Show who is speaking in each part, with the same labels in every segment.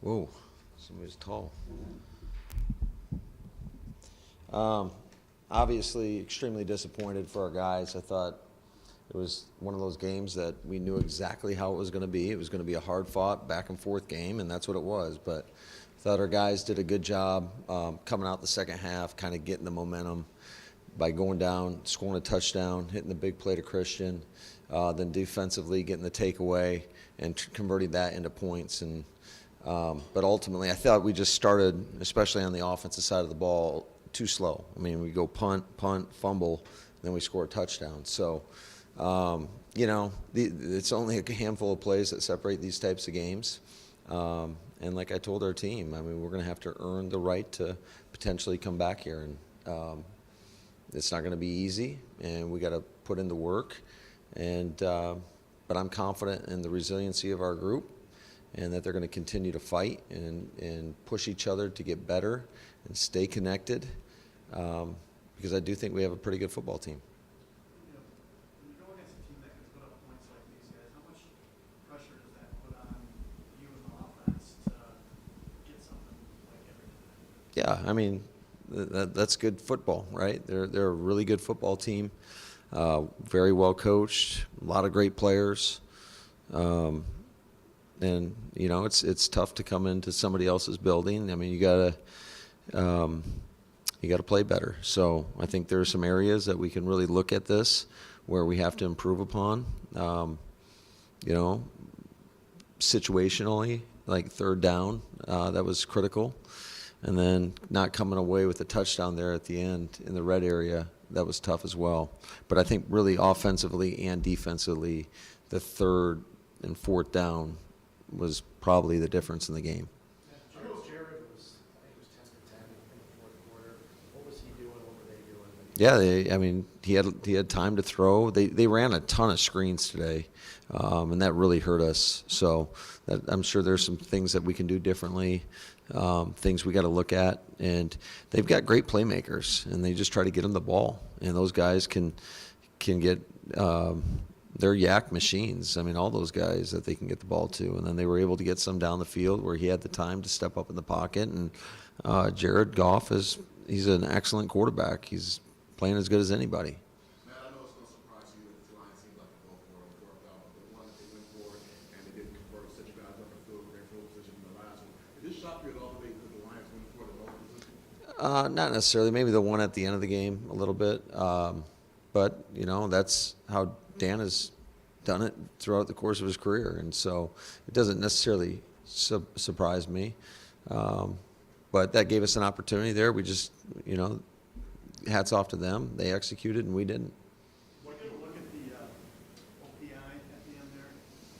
Speaker 1: Whoa, somebody's tall. Obviously, extremely disappointed for our guys. I thought it was one of those games that we knew exactly how it was going to be. It was going to be a hard-fought, back-and-forth game, and that's what it was. But I thought our guys did a good job coming out the second half, kind of getting the momentum by going down, scoring a touchdown, hitting the big play to Christian, then defensively getting the takeaway and converting that into points. But ultimately, I thought we just started, especially on the offensive side of the ball, too slow. I mean, we go punt, fumble, then we score a touchdown. So, it's only a handful of plays that separate these types of games. And like I told our team, I mean, we're going to have to earn the right to potentially come back here. And it's not going to be easy, and we got to put in the work. But I'm confident in the resiliency of our group, and that they're going to continue to fight and push each other to get better and stay connected, because I do think we have a pretty good football team.
Speaker 2: When you go against a team that can put up points like these guys, how much pressure does that put on you and the offense to get something like every time?
Speaker 1: Yeah, I mean, that's good football, right? They're a really good football team, very well coached, a lot of great players. And it's tough to come into somebody else's building. I mean, you gotta play better. So I think there are some areas that we can really look at this where we have to improve upon. Situationally, like third down, that was critical, and then not coming away with a touchdown there at the end in the red area, that was tough as well. But I think really offensively and defensively, the third and fourth down was probably the difference in the game.
Speaker 2: Jared was, I think it was 10 for 10 in the fourth quarter. What was he doing? What were they doing?
Speaker 1: Yeah, he had time to throw. They ran a ton of screens today, and that really hurt us. So I'm sure there's some things that we can do differently, things we got to look at. And they've got great playmakers, and they just try to get them the ball. And those guys can get they're yak machines. I mean, all those guys that they can get the ball to. And then they were able to get some down the field where he had the time to step up in the pocket. And Jared Goff he's an excellent quarterback. He's playing as good as anybody.
Speaker 3: Matt, I know it's no surprise to you that the Lions seemed like a goal for it worked out, but the one that they went for and they didn't convert, set you guys up in great field position in the last one. Did this shock you at all that the Lions went for the goal position?
Speaker 1: Not necessarily. Maybe the one at the end of the game a little bit. But, that's how Dan has done it throughout the course of his career. And so it doesn't necessarily surprise me. But that gave us an opportunity there. We just, hats off to them. They executed, and we didn't.
Speaker 2: What did you look at the OPI at the end there?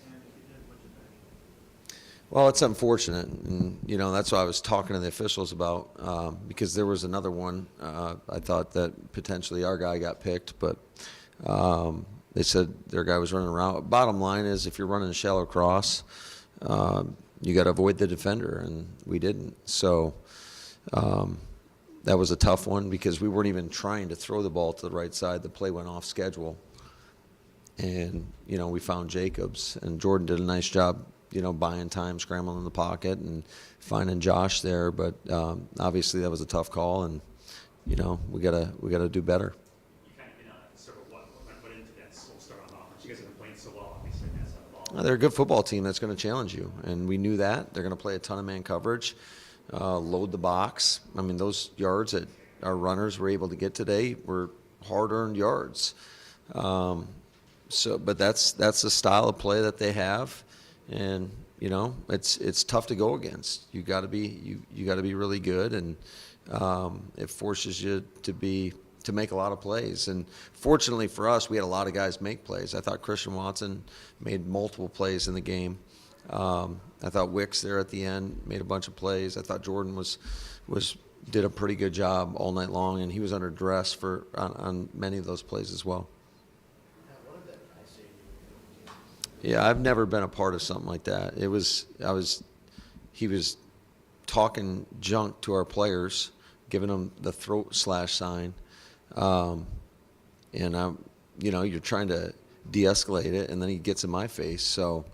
Speaker 2: And if you did, what'd you think?
Speaker 1: Well, it's unfortunate, and that's what I was talking to the officials about, because there was another one. I thought that potentially our guy got picked, but they said their guy was running around. Bottom line is, if you're running a shallow cross, you got to avoid the defender, and we didn't. So that was a tough one because we weren't even trying to throw the ball to the right side. The play went off schedule, and we found Jacobs, and Jordan did a nice job. Buying time, scrambling in the pocket, and finding Josh there. But obviously, that was a tough call, and we gotta do better.
Speaker 4: You kind of hit on sort of what went into that slow start on offense. You guys have been playing so well, obviously, on that side of the ball.
Speaker 1: They're a good football team that's going to challenge you, and we knew that. They're going to play a ton of man coverage, load the box. I mean, those yards that our runners were able to get today were hard-earned yards. But that's the style of play that they have. And it's tough to go against. You got to be really good, and it forces you to make a lot of plays. And fortunately for us, we had a lot of guys make plays. I thought Christian Watson made multiple plays in the game. I thought Wicks there at the end made a bunch of plays. I thought Jordan did a pretty good job all night long, and he was under duress on many of those plays as well.
Speaker 2: What did that guy say to you?
Speaker 1: Yeah, I've never been a part of something like that. He was talking junk to our players, giving them the throat slash sign. And you're trying to de-escalate it, and then he gets in my face. So,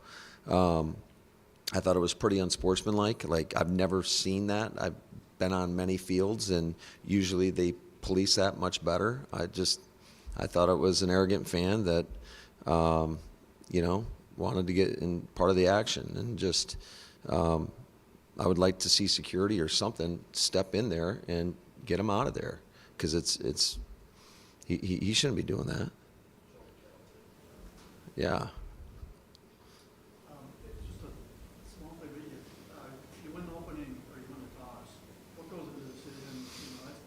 Speaker 1: I thought it was pretty unsportsmanlike. Like, I've never seen that. I've been on many fields, and usually they police that much better. I thought it was an arrogant fan that, wanted to get in part of the action, and just, I would like to see security or something step in there and get him out of there, because he shouldn't be doing that. Yeah.
Speaker 2: It's just a small thing, but you win the opening or you win the toss. What goes into the decision? That's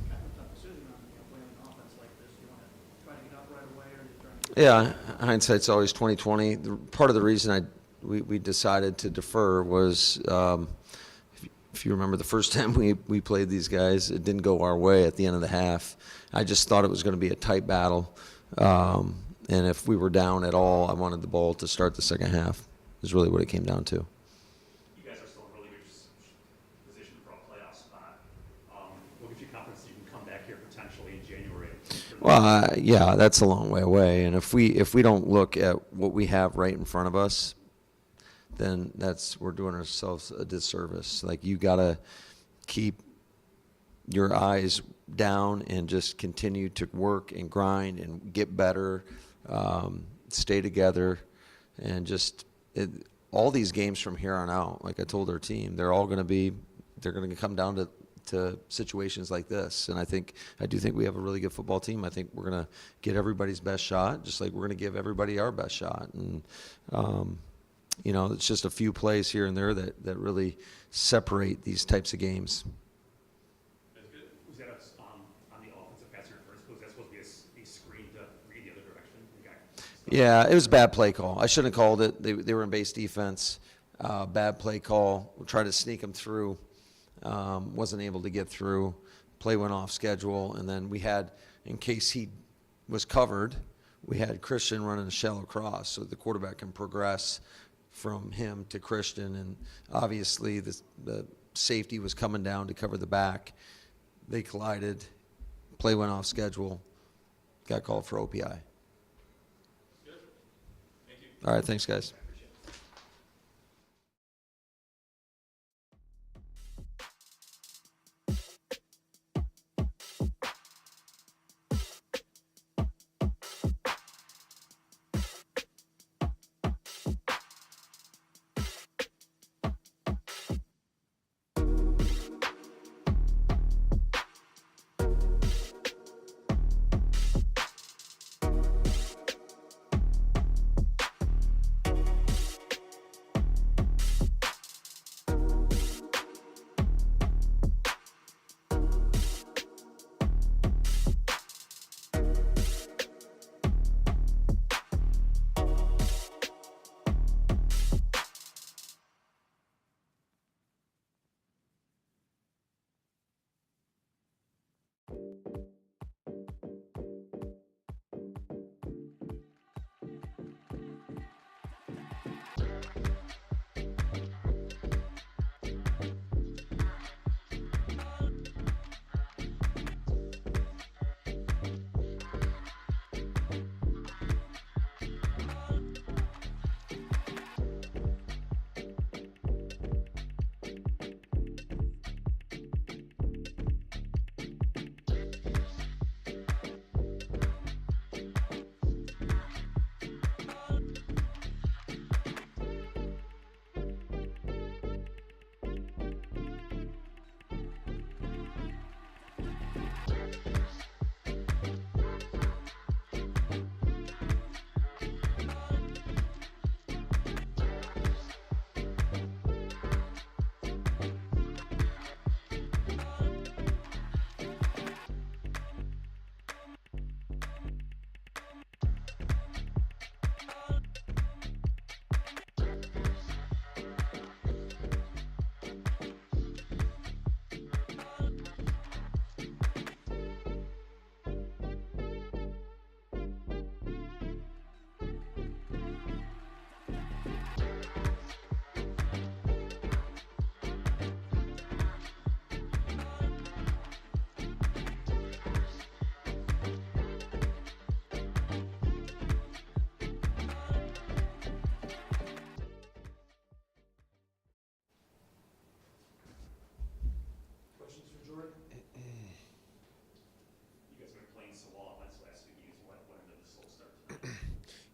Speaker 2: kind of a tough decision on, playing an offense like this. You want to try to get up right away, or you trying to?
Speaker 1: Yeah, hindsight's always 20/20. Part of the reason we decided to defer was, if you remember the first time we played these guys, it didn't go our way at the end of the half. I just thought it was going to be a tight battle, and if we were down at all, I wanted the ball to start the second half. Is really what it came down to.
Speaker 4: You guys are still in a really good position for a playoff spot. What gives you confidence that you can come back here potentially in January?
Speaker 1: Well, yeah, that's a long way away, and if we don't look at what we have right in front of us, then we're doing ourselves a disservice. Like, you gotta keep your eyes down and just continue to work and grind and get better, stay together, and just all these games from here on out. Like I told our team, they're going to come down to situations like this, and I do think we have a really good football team. I think we're going to get everybody's best shot, just like we're going to give everybody our best shot, and it's just a few plays here and there that really separate these types of games.
Speaker 4: Was that on the offensive pass interference? Was that supposed to be a screen to read the other direction?
Speaker 1: Yeah, it was a bad play call. I shouldn't have called it. They were in base defense. Bad play call. We tried to sneak them through. Wasn't able to get through. Play went off schedule, and then we had, in case he was covered, we had Christian running a shallow cross so the quarterback can progress from him to Christian, and obviously the safety was coming down to cover the back. They collided. Play went off schedule. Got called for OPI.
Speaker 4: Good. Thank you.
Speaker 1: All right, thanks, guys.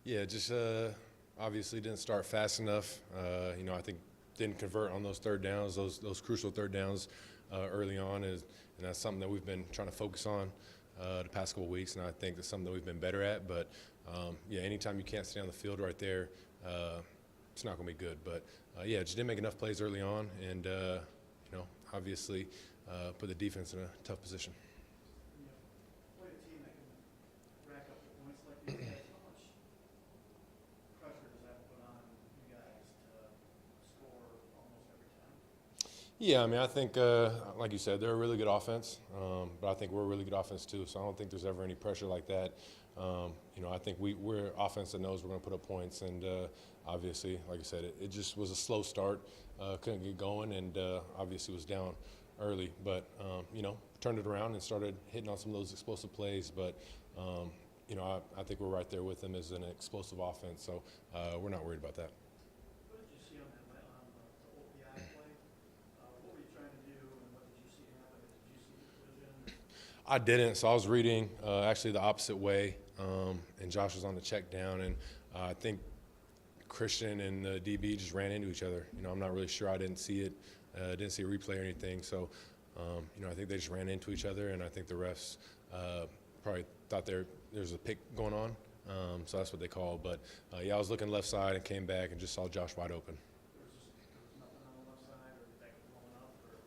Speaker 5: Yeah, just obviously didn't start fast enough. I think didn't convert on those third downs, those crucial third downs early on, and that's something that we've been trying to focus on the past couple of weeks, and I think that's something that we've been better at. But anytime you can't stay on the field right there, it's not going to be good. But just didn't make enough plays early on, and obviously put the defense in a tough position.
Speaker 2: When you play a team that can rack up the points like these guys, how much pressure does that put on you guys to score almost every time?
Speaker 5: Yeah, I mean, I think, like you said, they're a really good offense, but I think we're a really good offense too. So I don't think there's ever any pressure like that. I think we're an offense that knows we're going to put up points, and obviously, like I said, it just was a slow start, couldn't get going, and obviously was down early. But turned it around and started hitting on some of those explosive plays. But I think we're right there with them as an explosive offense, so we're not worried about that.
Speaker 2: What did you see on that on the OPI play? What were you trying to do, and what did you see happen? Did you see the collision?
Speaker 5: I didn't, so I was reading actually the opposite way, and Josh was on the check down, and I think Christian and the DB just ran into each other. I'm not really sure. I didn't see it, didn't see a replay or anything. So, I think they just ran into each other, and I think the refs probably thought there's a pick going on, so that's what they called. But I was looking left side and came back and just saw Josh wide open.
Speaker 2: There was nothing on the left side, or did that get blown up? Or?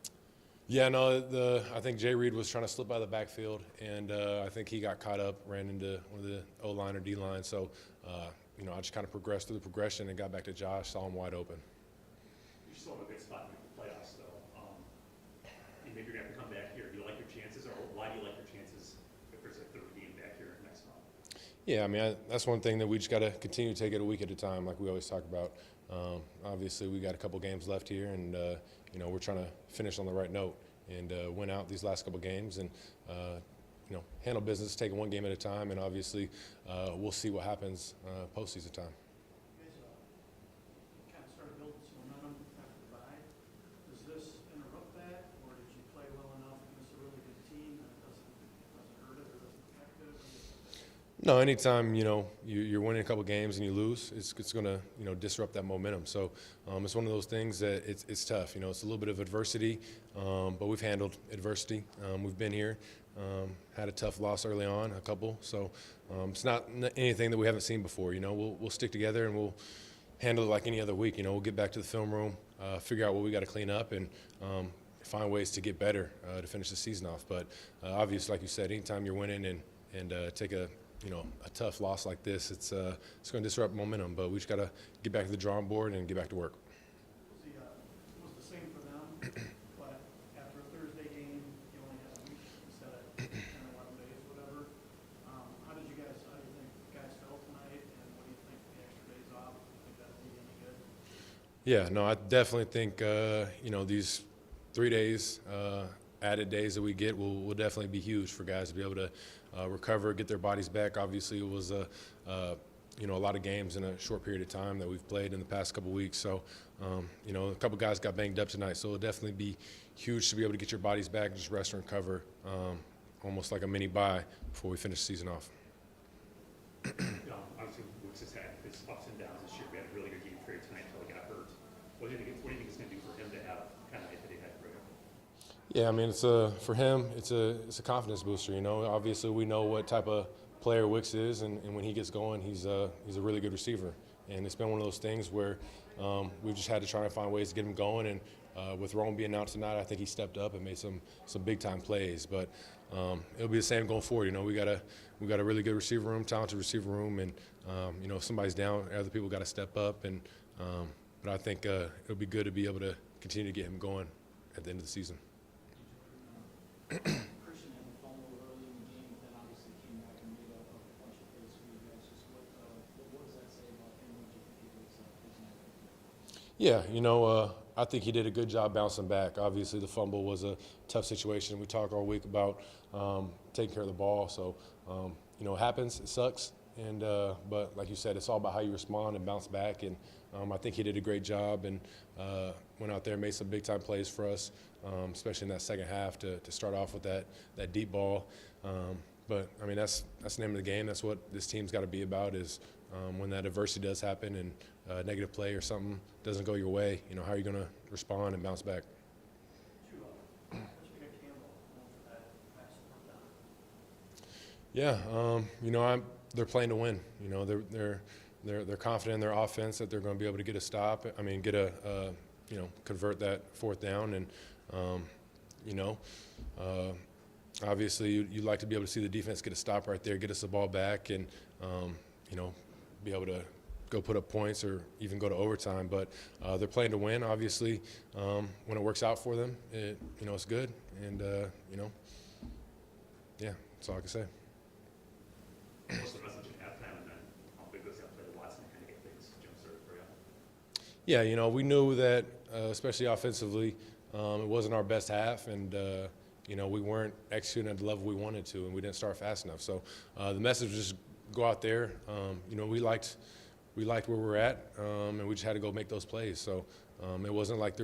Speaker 5: Yeah, no, I think Jay Reed was trying to slip by the backfield, and I think he got caught up, ran into one of the O-line or D-line. So, I just kind of progressed through the progression and got back to Josh, saw him wide open.
Speaker 4: You're still in a good spot in the playoffs, though. And maybe you're going to have to come back here. Do you like your chances, or why do you like your chances if there's a third game back here next month?
Speaker 5: Yeah, I mean, that's one thing that we just got to continue to take it a week at a time, like we always talk about. Obviously, we got a couple games left here, and we're trying to finish on the right note and win out these last couple games, and handle business, take it one game at a time, and obviously we'll see what happens postseason time.
Speaker 2: You guys kind of started building some momentum after the bye. Does this interrupt that, or did you play well enough against a really good team that it doesn't hurt it or doesn't affect it?
Speaker 5: No, anytime you're winning a couple games and you lose, it's going to disrupt that momentum. So it's one of those things that it's tough. It's a little bit of adversity, but we've handled adversity. We've been here, had a tough loss early on, a couple. So it's not anything that we haven't seen before. We'll stick together and we'll handle it like any other week. We'll get back to the film room, figure out what we got to clean up, and find ways to get better to finish the season off. But obviously, like you said, anytime you're winning and take a tough loss like this, it's going to disrupt momentum. But we just got to get back to the drawing board and get back to work.
Speaker 2: Was the same for them, but after a Thursday game, you only had a week instead of 10 or 11 days, whatever. How do you think guys felt tonight, and what do you think the extra days off? Do you think that'll be any good?
Speaker 5: Yeah, no, I definitely think these 3 days, added days that we get will definitely be huge for guys to be able to recover, get their bodies back. Obviously, it was a lot of games in a short period of time that we've played in the past couple weeks. So, a couple guys got banged up tonight. So it'll definitely be huge to be able to get your bodies back and just rest and recover, almost like a mini bye before we finish the season off.
Speaker 4: Obviously, Wicks has had his ups and downs this year. We had a really good game for you tonight until he got hurt. What do you think it's going to do for him to have kind of night that he had for you?
Speaker 5: Yeah, I mean, for him, it's a confidence booster. Obviously we know what type of player Wicks is, and when he gets going, he's a really good receiver. And it's been one of those things where we've just had to try to find ways to get him going. And with Rome being out tonight, I think he stepped up and made some big time plays. But it'll be the same going forward. We got a really good receiver room, talented receiver room, and if somebody's down, other people got to step up. And but I think it'll be good to be able to continue to get him going at the end of the season.
Speaker 6: Christian had a fumble early in the game, but then obviously came back and made a bunch of plays for you guys. Just what does that say about him? What do you think he was tonight?
Speaker 5: Yeah, I think he did a good job bouncing back. Obviously, the fumble was a tough situation. We talk all week about taking care of the ball. So, it happens. It sucks. And but like you said, it's all about how you respond and bounce back. And I think he did a great job and went out there and made some big time plays for us, especially in that second half to start off with that deep ball. But I mean, that's the name of the game. That's what this team's got to be about, is when that adversity does happen and a negative play or something doesn't go your way, how are you going to respond and bounce back?
Speaker 2: What's your Campbell known for that pass fourth down?
Speaker 5: Yeah, they're playing to win. They're confident in their offense that they're going to be able to get a stop. I mean, convert that fourth down, and obviously you'd like to be able to see the defense get a stop right there, get us the ball back, and be able to go put up points or even go to overtime. But they're playing to win. Obviously, when it works out for them, it's good. And yeah, that's all I can say.
Speaker 4: What's the message at halftime, and then how big was that play to Watson to kind of get things jump-started for you?
Speaker 5: Yeah, we knew that, especially offensively, it wasn't our best half, and we weren't executing at the level we wanted to, and we didn't start fast enough. So the message was just go out there. We liked where we're at, and we just had to go make those plays. So it wasn't like they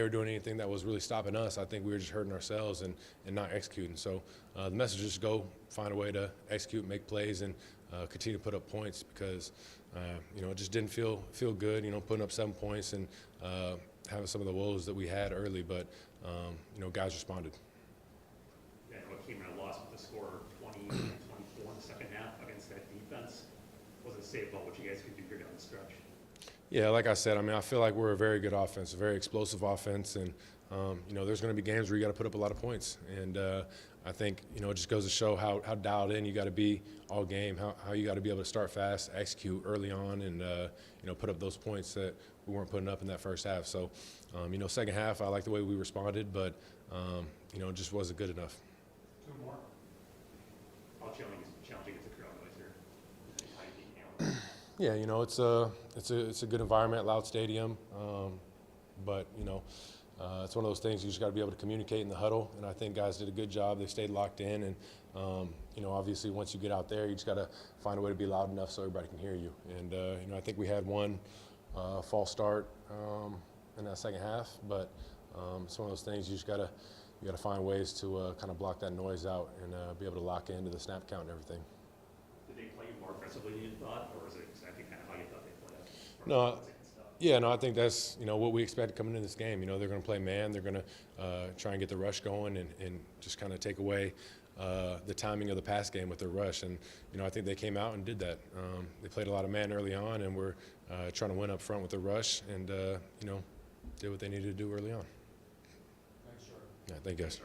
Speaker 5: were doing anything that was really stopping us. I think we were just hurting ourselves and not executing. So the message is go find a way to execute, make plays, and continue to put up points because it just didn't feel good. Putting up 7 points and having some of the woes that we had early, but guys responded.
Speaker 4: Yeah, what came in a loss with the score 20-24 in the second half against that defense. What does it say about what you guys could do here down the stretch?
Speaker 5: Yeah, like I said, I feel like we're a very good offense, a very explosive offense, and there's going to be games where you got to put up a lot of points, and I think it just goes to show how dialed in you got to be all game, how you got to be able to start fast, execute early on, and put up those points that we weren't putting up in that first half. So, second half, I like the way we responded, but it just wasn't good enough.
Speaker 4: Two more. How challenging is the crowd noise here? How do you handle it?
Speaker 5: Yeah, it's a good environment, loud stadium, but it's one of those things you just got to be able to communicate in the huddle, and I think guys did a good job. They stayed locked in, and obviously once you get out there, you just got to find a way to be loud enough so everybody can hear you. And I think we had one false start in that second half, but it's one of those things you got to find ways to kind of block that noise out and be able to lock into the snap count and everything.
Speaker 4: Did they play more aggressively than you thought, or was it exactly kind of how you thought they played it?
Speaker 5: No. Yeah, no, I think that's what we expected coming into this game. They're going to play man. They're going to try and get the rush going and just kind of take away the timing of the pass game with their rush. And I think they came out and did that. They played a lot of man early on, and we're trying to win up front with the rush, and did what they needed to do early on.
Speaker 6: Thanks, Jordan.
Speaker 5: Yeah, thank you guys.